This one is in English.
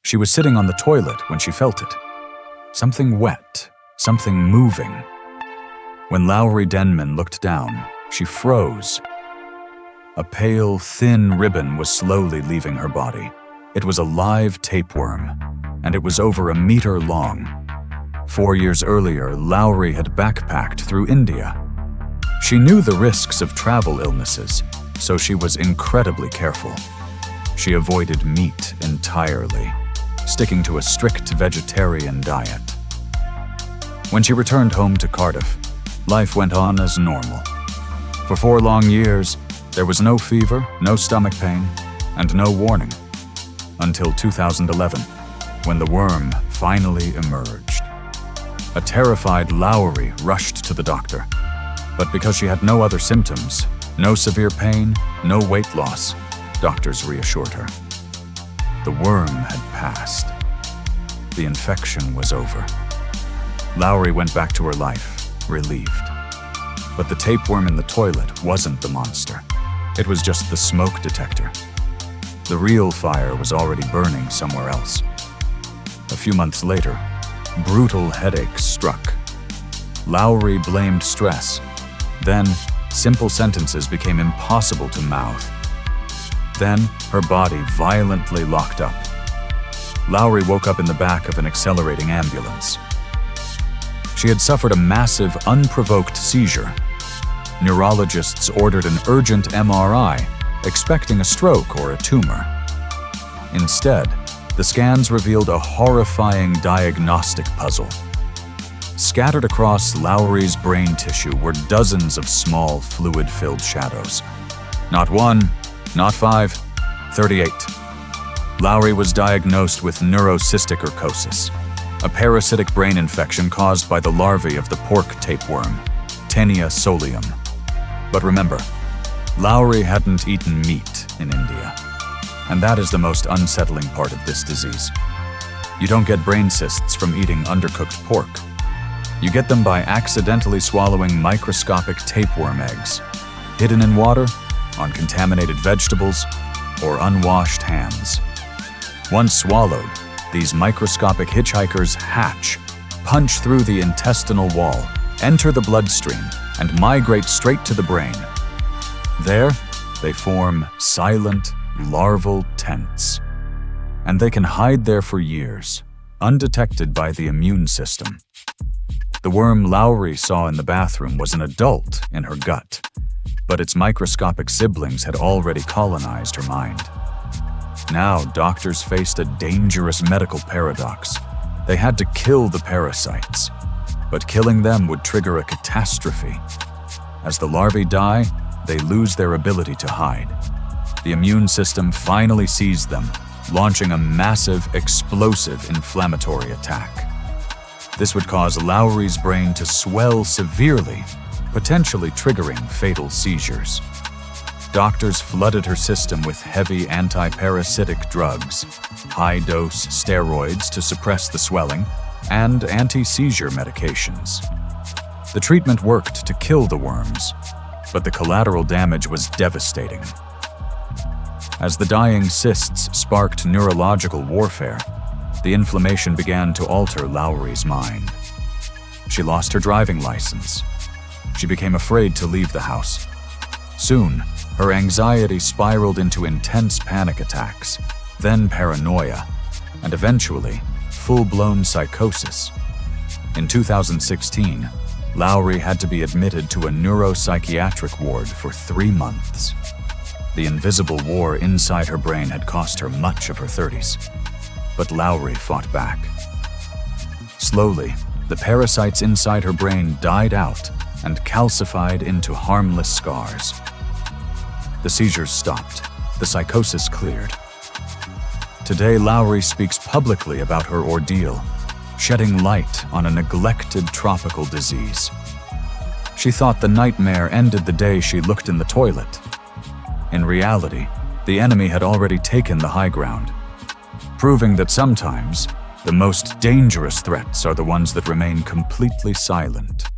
She was sitting on the toilet when she felt it. Something wet, something moving. When Lowri Denman looked down, she froze. A pale, thin ribbon was slowly leaving her body. It was a live tapeworm, and it was over 1 meter long. 4 years earlier, Lowri had backpacked through India. She knew the risks of travel illnesses, so she was incredibly careful. She avoided meat entirely, sticking to a strict vegetarian diet. When she returned home to Cardiff, life went on as normal. For 4 long years, there was no fever, no stomach pain, and no warning. Until 2011, when the worm finally emerged. A terrified Lowri rushed to the doctor, but because she had no other symptoms, no severe pain, no weight loss, doctors reassured her. The worm had passed. The infection was over. Lowri went back to her life, relieved. But the tapeworm in the toilet wasn't the monster. It was just the smoke detector. The real fire was already burning somewhere else. A few months later, brutal headaches struck. Lowri blamed stress. Then, simple sentences became impossible to mouth. Then, her body violently locked up. Lowri woke up in the back of an accelerating ambulance. She had suffered a massive, unprovoked seizure. Neurologists ordered an urgent MRI, expecting a stroke or a tumor. Instead, the scans revealed a horrifying diagnostic puzzle. Scattered across Lowri's brain tissue were dozens of small, fluid-filled shadows. Not 1, not 5, 38. Lowri was diagnosed with Neurocysticercosis, a parasitic brain infection caused by the larvae of the pork tapeworm, Taenia solium. But remember, Lowri hadn't eaten meat in India, and that is the most unsettling part of this disease. You don't get brain cysts from eating undercooked pork. You get them by accidentally swallowing microscopic tapeworm eggs, hidden in water, on contaminated vegetables, or unwashed hands. Once swallowed, these microscopic hitchhikers hatch, punch through the intestinal wall, enter the bloodstream, and migrate straight to the brain. There, they form silent, larval tents. And they can hide there for years, undetected by the immune system. The worm Lowri saw in the bathroom was an adult in her gut, but its microscopic siblings had already colonized her mind. Now, doctors faced a dangerous medical paradox. They had to kill the parasites, but killing them would trigger a catastrophe. As the larvae die, they lose their ability to hide. The immune system finally seized them, launching a massive, explosive inflammatory attack. This would cause Lowri's brain to swell severely, potentially triggering fatal seizures. Doctors flooded her system with heavy anti-parasitic drugs, high-dose steroids to suppress the swelling, and anti-seizure medications. The treatment worked to kill the worms, but the collateral damage was devastating. As the dying cysts sparked neurological warfare, the inflammation began to alter Lowri's mind. She lost her driving license. She became afraid to leave the house. Soon, her anxiety spiraled into intense panic attacks, then paranoia, and eventually, full-blown psychosis. In 2016, Lowri had to be admitted to a neuropsychiatric ward for 3 months. The invisible war inside her brain had cost her much of her 30s. But Lowri fought back. Slowly, the parasites inside her brain died out and calcified into harmless scars. The seizures stopped. The psychosis cleared. Today, Lowri speaks publicly about her ordeal, shedding light on a neglected tropical disease. She thought the nightmare ended the day she looked in the toilet. In reality, the enemy had already taken the high ground, proving that sometimes the most dangerous threats are the ones that remain completely silent.